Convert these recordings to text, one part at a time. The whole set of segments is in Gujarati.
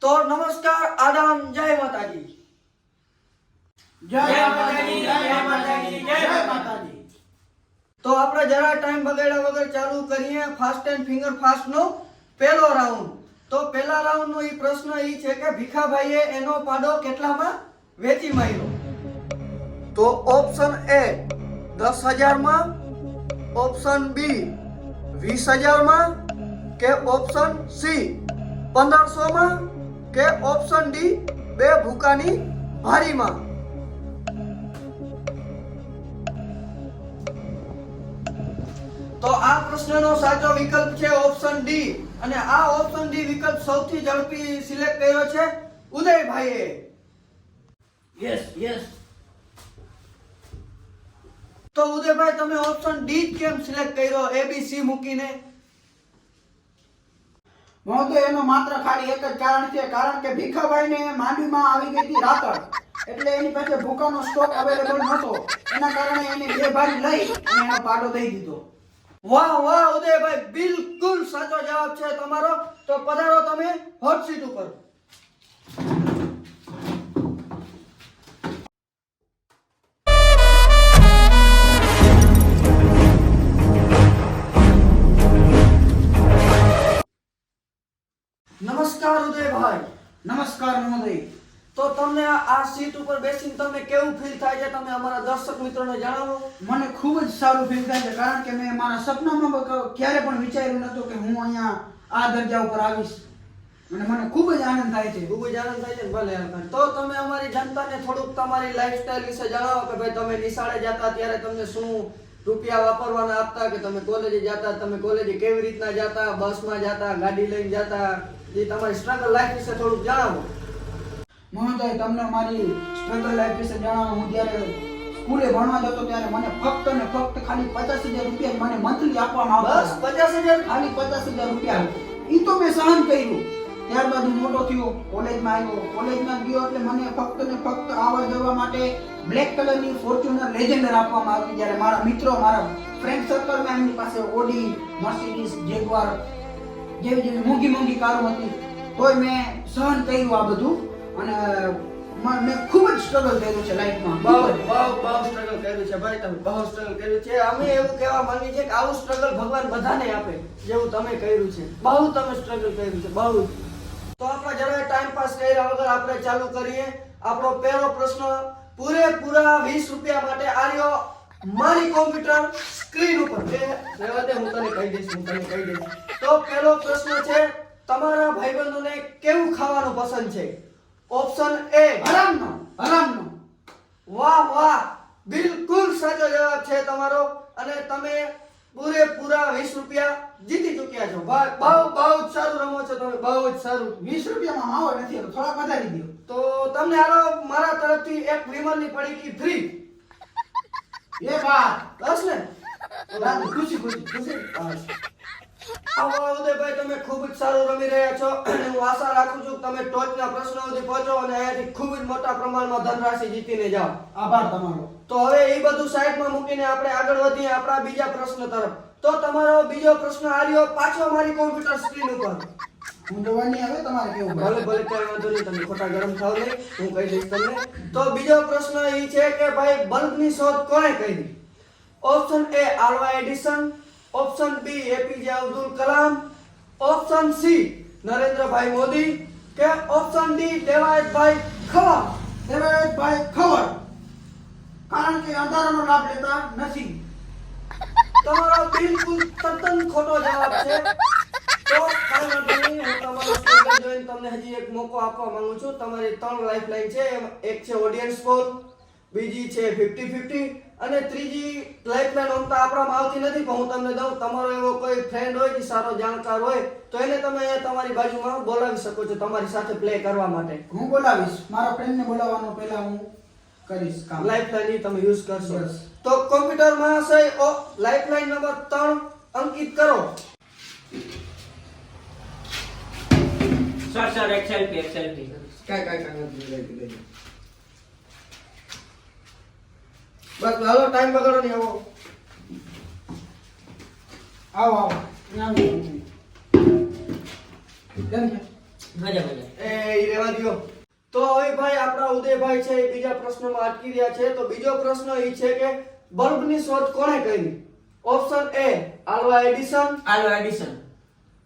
તો નમસ્કાર, આદામ, જય માતાજી. જય માતાજી, જય માતાજી, જય માતાજી. તો આપણે જરા ટાઈમ બગાડ્યા વગર ચાલુ કરીએ ફાસ્ટ એન્ડ ફિંગર ફાસ્ટ નો પહેલો રાઉન્ડ. તો પહેલા રાઉન્ડ નો ઈ પ્રશ્ન ઈ છે કે ભીખાભાઈએ એનો પાડો કેટલામાં વેચી માર્યો? તો ઓપ્શન એ 10,000 માં, ઓપ્શન બી 20,000 માં, કે ઓપ્શન સી 1500 માં, કે ઓપ્શન ડી 2 ભૂકાની ભારીમાં. તો આ પ્રશ્નનો સાચો વિકલ્પ છે ઓપ્શન ડી, અને આ ઓપ્શન ડી વિકલ્પ સૌથી ઝડપી સિલેક્ટ કર્યો છે ઉદયભાઈએ. યસ. તો ઉદયભાઈ, તમે ઓપ્શન ડી કેમ સિલેક્ટ કર્યો એ બી સી મૂકીને? તો એનો માત્ર ખાલી એક જ કારણ છે, કારણ કે ભીખાભાઈને માંડવીમાં આવી ગઈ હતી રાતળ, એટલે એની પાસે ભૂકાનો સ્ટોક અવેલેબલ નહોતો. એના કારણે એને 2 ભારી લઈ અને એનો પાડો દઈ દીધો. વાહ વાહ ઉદયભાઈ, બિલકુલ સાચો જવાબ છે તમારો. તો પધારો તમે હોટ સીટ ઉપર. નમસ્કાર ઉદયભાઈ. નમસ્કાર મહોદય. તો તમને આ સીટ ઉપર બેસીને તમને કેવું ફીલ થાય છે, તમે અમારા દર્શક મિત્રોને જણાવો. મને ખૂબ જ સારું ફીલ થાય છે, કારણ કે મેં મારા સપનામાં ક્યારે પણ વિચાર્યું નહોતું કે હું અહીંયા આ દરજા ઉપર આવીશ, અને મને ખૂબ જ આનંદ થાય છે. ખૂબ જ આનંદ થાય છે ને? ભલે. તો તમે અમારી જનતાને થોડુંક તમારી લાઈફસ્ટાઈલ વિશે જણાવો કે ભાઈ તમે નિશાળે જતા ત્યારે તમને શું રૂપિયા વાપરવાના આપતા, કે તમે કોલેજે જતા, તમે કોલેજે કેવી રીતના જતા, બસમાં જતા, ગાડી લઈને જતા, એ તમારી સ્ટ્રગલ લાઈફ વિશે થોડુંક જણાવો. મહોદય, તમને મારી સ્ટ્રગલ લાઈફ વિશે જણાવું. હું જ્યારે સ્કૂલે ભણવા જતો ત્યારે મને ફક્ત ને ફક્ત ખાલી 50,000 રૂપિયા મને મંથલી આપવામાં બસ આવતા. 50,000? ખાલી 50,000 રૂપિયા. ઈ તો મેં સહન કર્યું. ત્યારબાદ હું મોટો થયો, કોલેજમાં આવ્યો. કોલેજમાં ગયો એટલે મને ફક્ત ને ફક્ત આવવા જવા માટે બ્લેક કલરની ફોર્ચ્યુનર લેજેન્ડર આપવામાં આવી. જ્યારે મારા મિત્રો, મારા ફ્રેન્ડ સર્કલમાં એમની પાસે ઓડી, મર્સિડીઝ, જેગવાર જેવી મોંઘી કારો હતી, તોય મેં સહન કર્યું આ બધું. અને મેં ખૂબ જ સ્ટ્રગલ કર્યું છે લાઈફમાં. બહુ સ્ટ્રગલ કર્યું છે ભાઈ, તમે બહુ સ્ટ્રગલ કર્યું છે. અમે એવું કહેવા માંગીએ છીએ કે આવું સ્ટ્રગલ ભગવાન બધાને આપે જેવું તમે કર્યું છે. બહુ તમે સ્ટ્રગલ કર્યું છે, બહુ. તો આપણે જરાય ટાઈમ પાસ કર્યા વગર આપણે ચાલુ કરીએ. આપણો પહેલો પ્રશ્ન પૂરેપૂરા 20 રૂપિયા માટે આવ્યો મારી કોમ્પ્યુટર સ્ક્રીન ઉપર. રહેવા દે, હું તને કહી દઈશ. તો પહેલો પ્રશ્ન છે, તમારા ભાઈબંધોને કેવું ખાવાનું પસંદ છે? ઓપ્શન એ હરામનો. વાહ, બિલકુલ સાચો જવાબ છે તમારો, અને તમે પૂરેપૂરા 20 રૂપિયા જીતી ચૂક્યા છો. બહુ જ સારું રમો છો તમે, બહુ જ સારું. 20 રૂપિયામાં માવો નથી, થોડા વધારી દો. તો તમને હાલો મારા તરફથી એક વિમલની પડીકી ફ્રી. એ વાત બસ ને? ખુશી. આવો ઉદયભાઈ, તમે ખૂબ જ સારું રમી રહ્યા છો, અને હું આશા રાખું છું કે તમે ટોચના પ્રશ્નો સુધી પહોંચો અને અહીંયાથી ખૂબ જ મોટા પ્રમાણમાં ધનરાશિ જીતીને જાઓ. આભાર તમારો. તો હવે એ બધું સાઈડમાં મૂકીને આપણે આગળ વધીએ આપણા બીજા પ્રશ્ન તરફ. તો તમારો બીજો પ્રશ્ન આવ્યો પાછો મારી કોમ્પ્યુટર સ્ક્રીન ઉપર. હું જોવાની હવે તમારે કેવું? ભલે કઈ વાંધો નહીં, તમે ખોટા ગરમ થાવ નહીં, હું કહી દઈશ તમને. તો બીજો પ્રશ્ન એ છે કે ભાઈ બલ્બની શોધ કોણે કરી? Option A Alva Edison, option B APJ Abdul Kalam, option C Narendrabhai Modi, કે ઓપ્શન ડી દેવાયતભાઈ ખવર. કારણ કે અંધારાનો લાભ લેતા નથી. તમારો બિલકુલ તદ્દન ખોટો જવાબ છે. તો કાંઈ વાંધો નહીં, હું તમારો સ્ટ્રગલ જોઈને તમને હજી એક મોકો આપવા માંગુ છું. તમારી 3 લાઈફલાઈન છે. એક છે ઓડિયન્સ પોલ, બીજી છે 50-50, અને ત્રીજી લાઈફલાઈન આમ તો આપણામાં આવતી નથી, પણ હું તમને દઉં. તમારો એવો કોઈ ફ્રેન્ડ હોય કે સારો જાણકાર હોય તો એને તમે અહીંયા તમારી બાજુમાં બોલાવી શકો છો તમારી સાથે પ્લે કરવા માટે. હું બોલાવીશ. મારા ફ્રેન્ડને બોલાવવાનો પહેલા હું કરીશ કામ. લાઈફલાઈન તમે યુઝ કરશો. Yes. તો કોમ્પ્યુટર મહાશય લાઈફલાઈન નંબર 3 અંકિત કરો. સર એક્સેલ પી કાંઈ બસ હાલો, ટાઈમ બગાડો નહીં. આવો. કેમ છે? મજા મજા. એ ઈ રહેવા દ્યો. તો હવે ભાઈ આપણા ઉદયભાઈ છે એ બીજા પ્રશ્નમાં અટકી રહ્યા છે. તો બીજો પ્રશ્ન એ છે કે બલ્બની શોધ કોણે કરી? Option A Alva Edison. Alva Edison.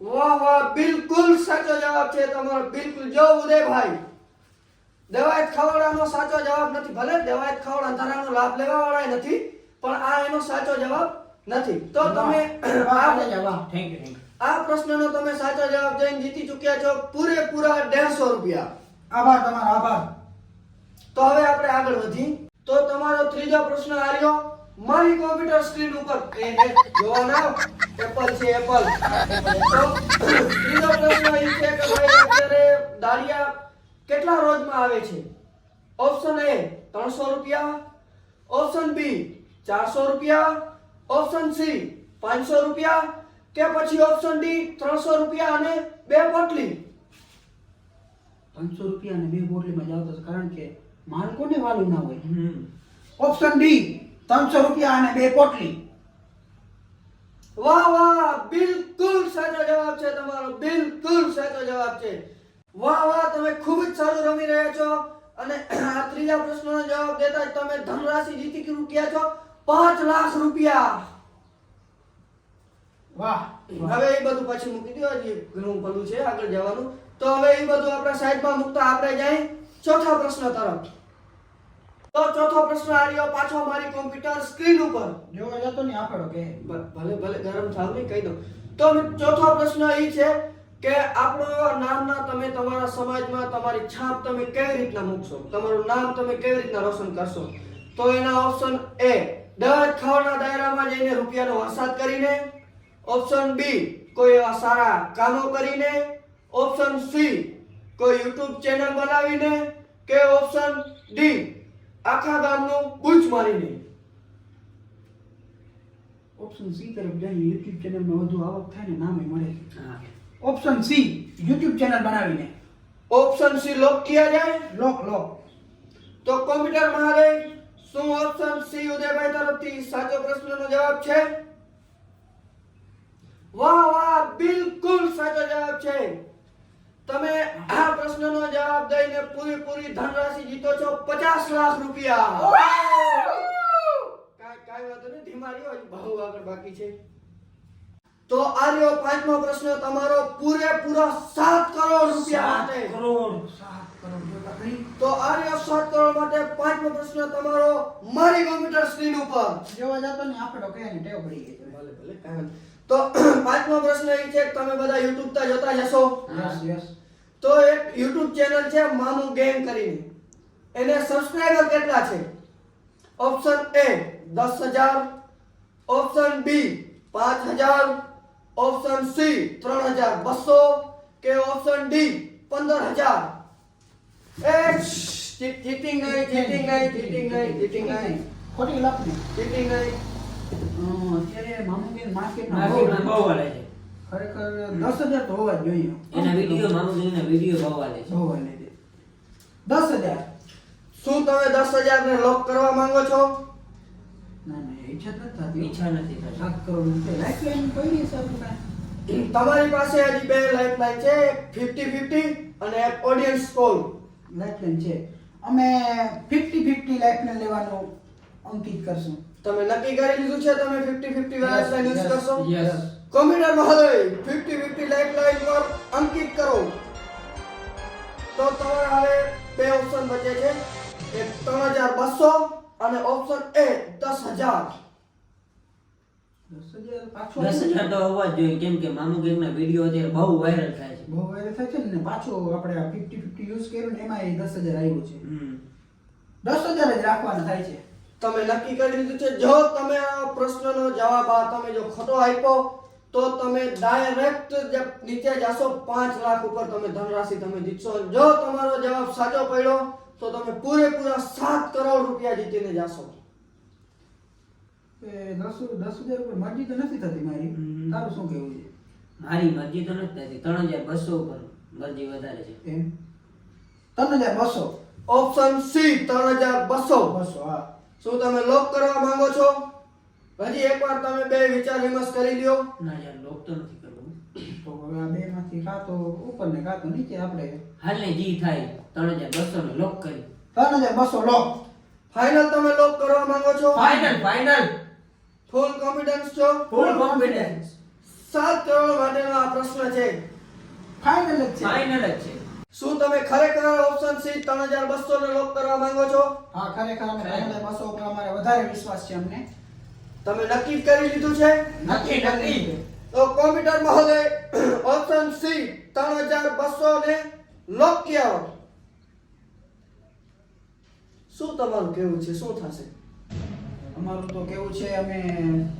વાહ વાહ, બિલકુલ સાચો જવાબ છે તમારો. બિલકુલ. જો ઉદયભાઈ, દવાઈ ખવડાવવાનો સાચો જવાબ નથી. ભલે દવાઈ ખવડ અંધારાનો લાભ લેવા વાળા નથી, પણ આ એનો સાચો જવાબ નથી. તો તમે થેન્ક યુ. આ પ્રશ્નનો તમે સાચો જવાબ દઈને જીતી ચૂક્યા છો પૂરેપૂરા 150 રૂપિયા. આભાર તમારો, આભાર. તો હવે આપણે આગળ વધી. તો તમારો ત્રીજો પ્રશ્ન આવ્યો મારી કોમ્પ્યુટર સ્ક્રીન ઉપર જોવા ના એપલ છે એપલ. તો ત્રીજો પ્રશ્ન એ છે કે ભાઈ અત્યારે દાળિયા કેટલા રોજમાં આવે છે? ઓપ્શન એ 300 રૂપિયા, ઓપ્શન બી 400 રૂપિયા, ઓપ્શન સી 500 રૂપિયા કે પછી ઓપ્શન ડી 300 રૂપિયા અને 2 પોટલી. 500 રૂપિયા અને 2 બોટલીમાં જાવ તો કારણ કે માલ કોને વાલું ના હોય. ઓપ્શન ડી 300 રૂપિયા અને 2 પોટલી. વાહ વાહ, બિલકુલ સાચો જવાબ છે તમારો. બિલકુલ સાચો જવાબ છે. વાહ વાહ, તમે ખૂબ જ સારું રમી રહ્યા છો અને આ ત્રીજા પ્રશ્નનો જવાબ દેતા જ તમે ધનરાશિ જીતી ચૂક્યા છો 5 લાખ રૂપિયા. વાહ. હવે એ બધું પછી મૂકી દો, હજી ઘણું બધું છે આગળ જવાનું. તો હવે એ બધું આપણે સાઈડમાં મૂકતા આપણે જઈએ ચોથા પ્રશ્ન તરફ. તો ચોથો પ્રશ્ન આવ્યો પાછો મારી કોમ્પ્યુટર સ્ક્રીન ઉપર. જોવા જતો ને આપડો કે ભલે ભલે ગરમ થાવ નહીં કહી દો. તો ચોથો પ્રશ્ન એ છે કે આપણો નામના તમે તમારા સમાજમાં તમારી છાપ તમે કેવી રીતના મૂકશો? તમારું નામ તમે કેવી રીતના રોશન કરશો? તો એના ઓપ્શન એ દરેક ખવડના દાયરામાં જઈને રૂપિયાનો વરસાદ કરીને, ઓપ્શન બી કોઈ એવા સારા કામો કરીને, ઓપ્શન સી કોઈ YouTube ચેનલ બનાવીને કે ઓપ્શન ડી આખા ગામનું બૂચ મારીને. ઓપ્શન સી તરફ જઈએ, YouTube ચેનલમાં વધુ આવક થાય ને નામે મળે. હા. ઓપ્શન સી YouTube ચેનલ બનાવીને. ઓપ્શન સી લોક કિયા જાય. લોક લોક. તો કોમ્પ્યુટર મહારે શું ઓપ્શન સી ઉદયભાઈ તરફથી સાચો પ્રશ્નનો જવાબ છે? વાહ વાહ, બિલકુલ સાચો જવાબ છે. તમે આ પ્રશ્નનો જવાબ દઈને પૂરી ધનરાશિ જીતો છો 50 લાખ રૂપિયા. કાઈ વાતો નહીં, ધીમા રહ્યો, હજી બહુ આગળ બાકી છે. તો આ રહ્યો પાંચમો પ્રશ્ન તમારો પૂરેપૂરા 7 કરોડ રૂપિયા માટે. 7 કરોડ જોતા ખરી. તો આ રહ્યો 7 કરોડ માટે પાંચમો પ્રશ્ન તમારો મારી કોમ્પ્યુટર સ્ક્રીન ઉપર. જોવા જતો ને આપડો કે ને ટેવ પડી ગઈ. ભલે ભલે કાંઈ વાંધો. તો પાંચમો પ્રશ્ન એ છે કે તમે બધા YouTube તા જોતા જ હશો. Yes yes. તો એક YouTube ચેનલ છે મામુ ગેમ કરીને. એને સબસ્ક્રાઇબર કેટલા છે? Option A 10,000, option B 5,000, option C 3,200 કે ઓપ્શન ડી 15,000. ચીટિંગ નહીં. ખોટી લાપની. ચીટિંગ નહીં. અત્યારે મામુગીર માર્કેટમાં બહુ હાલે છે. ખરેખર 10,000 તો હોવા જ જોઈએ. એના વિડીયો મામુજીના વિડીયો બહુ હાલે છે. બહુ હાલે છે. 10,000. શું તમે 10,000 ને લોક કરવા માંગો છો? ના ના ઈચ્છા નથી થતી. ઈચ્છા નથી થતી. 7 કરોડ રૂપિયા લાઈફલાઈન પડી છે આપણે. તમારી પાસે હજી બે લાઈફલાઈન છે, 50-50 અને એક ઓડિયન્સ કોલ. લાઈફલાઈન છે. અમે 50-50 લાઈફલાઈન લેવાનું અંકિત કરશું. તમે નક્કી કરી લીધું છે તમે 50-50 લાઈફલાઈન યુઝ કરશો? યસ. કોમ્પ્યુટર મહોદય 50-50 લાઈફલાઈન પર અંકિત કરો. તો તમારે હવે બે ઓપ્શન બચે છે, એક 3,200 અને ઓપ્શન એ 10,000. 10,000 પાછો 10,000 તો હોવા જ જોઈએ, કેમ કે મામુગીરના વિડીયો અત્યારે બહુ વાયરલ થાય છે. બહુ વાયરલ થાય છે ને પાછો આપણે આ 50-50 યુઝ કર્યું ને એમાં 10,000 આવ્યું છે. 10,000 જ રાખવાના થાય છે. તમે નક્કી કરી લીધું છે. જો તમે આ પ્રશ્નનો જવાબ તમે જો ખોટો આપ્યો તો તમે ડાયરેક્ટ નીચે જશો 5 લાખ ઉપર તમે ધનરાશિ તમે જીતશો. જો તમારો જવાબ સાચો પડ્યો તો તમે પૂરેપૂરા 7 કરોડ રૂપિયા જીતીને જશો. 10,000 ઉપર મરજી તો નથી થતી મારી. તારું શું કહેવું છે? મારી મરજી તો નથી થતી. 3,200 ઉપર મરજી વધારે છે. એમ 3,200. Option C 3,200. 200 હા. શું તમે લોક કરવા માંગો છો? હજી એકવાર તમે બે વિચાર વિમર્શ કરી લ્યો. ના યાર, લોક તો નથી કરવું. તો હવે આ બેમાંથી કાં તો ઉપર ને કાં તો નીચે આપણે હાલ ને જી થાય 3200 નો લોક કરી 3200 લો. ફાઇનલ તમે લોક કરવા માંગો છો? ફાઇનલ ફૂલ કોન્ફિડન્સ છો? ફૂલ કોન્ફિડન્સ 7 કરોડ માટેનો આ પ્રશ્ન છે. ફાઇનલ જ છે. ફાઇનલ જ છે. શું તમે ખરેખર ઓપ્શન સી 3200 ને લોક કરવા માંગો છો? હા, ખરેખર અમે 3200 ઉપર અમારે વધારે વિશ્વાસ છે અમને. તમે નક્કી કરી લીધું છે? નક્કી. તો કોમ્પ્યુટર મહોદય ઓપ્શન સી 3200 ને લોક કિયા. શું તમારું કેવું છે? શું થશે? અમારું તો કેવું છે અમે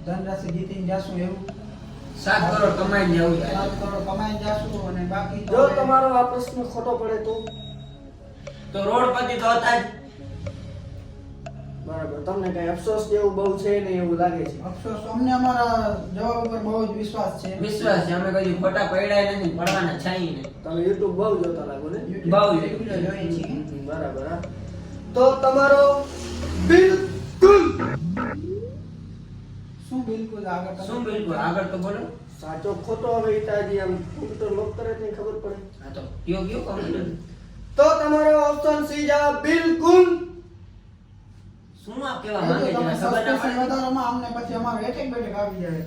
ધનરાશિ જીતીને જાશું એવું. 7 કરોડ કમાઈને જવું છે. 7 કરોડ કમાઈને જાશું અને બાકી તો જો હવે તમારો આ પ્રશ્ન ખોટો પડે તો રોડ પતિ તો હતા જ. બરાબર. તમને કઈ અફસોસ જેવું બહુ છે ને એવું લાગે છે? અફસોસ અમને અમારા જવાબ ઉપર બહુ જ વિશ્વાસ છે. વિશ્વાસ છે. અમે કદી ખોટા પડ્યા નથી, પડવાના છે નહીં. તમે YouTube બહુ જોતા લાગો ને? YouTube બહુ રેગ્યુલર જોઈએ છીએ. બરાબર. હા. તો તમારો બિલકુલ શું બિલકુલ આગળ તમે- શું બિલકુલ આગળ તો બોલો. સાચો ખોટો હવે ઈતાજી આમ કોમ્પ્યુટર લોક કરે તો ખબર પડે. હા તો કયો કોમ્પ્યુટર તો તમારો ઓપ્શન સી જવાબ બિલકુલ. શું આપ કેવા એ તો માંગે છે તમે ખબર ના સસ્પેન્શન પડે. વધારોમાં અમને પછી અમારો એટેક બેટેક આવી જાય.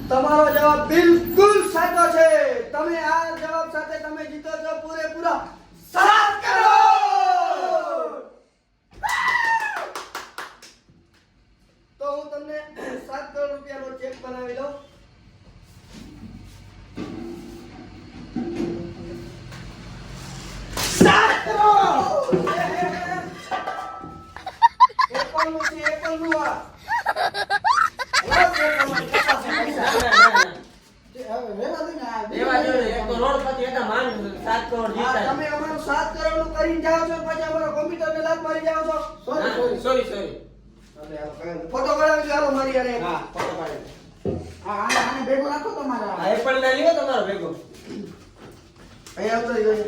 તમારો જવાબ બિલકુલ સાચો છે. તમે આ જવાબ સાથે તમે જીતો છો પૂરેપૂરા 7 કરોડ. તો હું તમને 7 કરોડ રૂપિયાનો ચેક બનાવી દઉં. એપલનું છે, એપલનું આ. લાવ ચેક તમારી પાસે પૈસા. હવે રહેવા દે ને આ એવા જો ને, એક તો રોડ પતિ હતા માન 7 કરોડ હા, જીતા. તમે અમારું 7 કરોડ નું કરીને જાઓ છો પછી અમારો કોમ્પ્યુટર ને લાત મારી જાઓ છો. સોરી. હવે આ કયો ફોટો પડાવી ચાલો મારી યાર. હા ફોટો પાડે. આને ભેગો રાખો તમારા. આ એપલ ના લ્યો તમારો ભેગો. અહીંયા આવતો જોઈએ.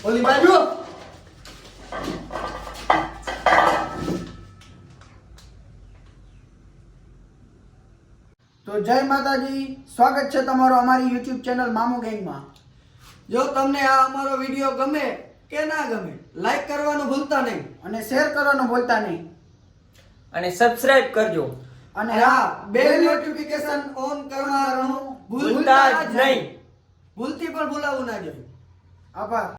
ઓલી બાજુ. તો જય માતાજી, સ્વાગત છે તમારું અમારી YouTube ચેનલ મામુ ગેંગમાં. જો તમને આ અમારો વિડિયો ગમે કે ના ગમે, લાઈક કરવાનું ભૂલતા નહીં અને શેર કરવાનું ભૂલતા નહીં. અને સબસ્ક્રાઇબ કરજો. અને હા, બેલ નોટિફિકેશન ઓન કરવાનું ભૂલતા જ નહીં. ભૂલથી પણ ભૂલાવું ના જોઈએ. આભાર.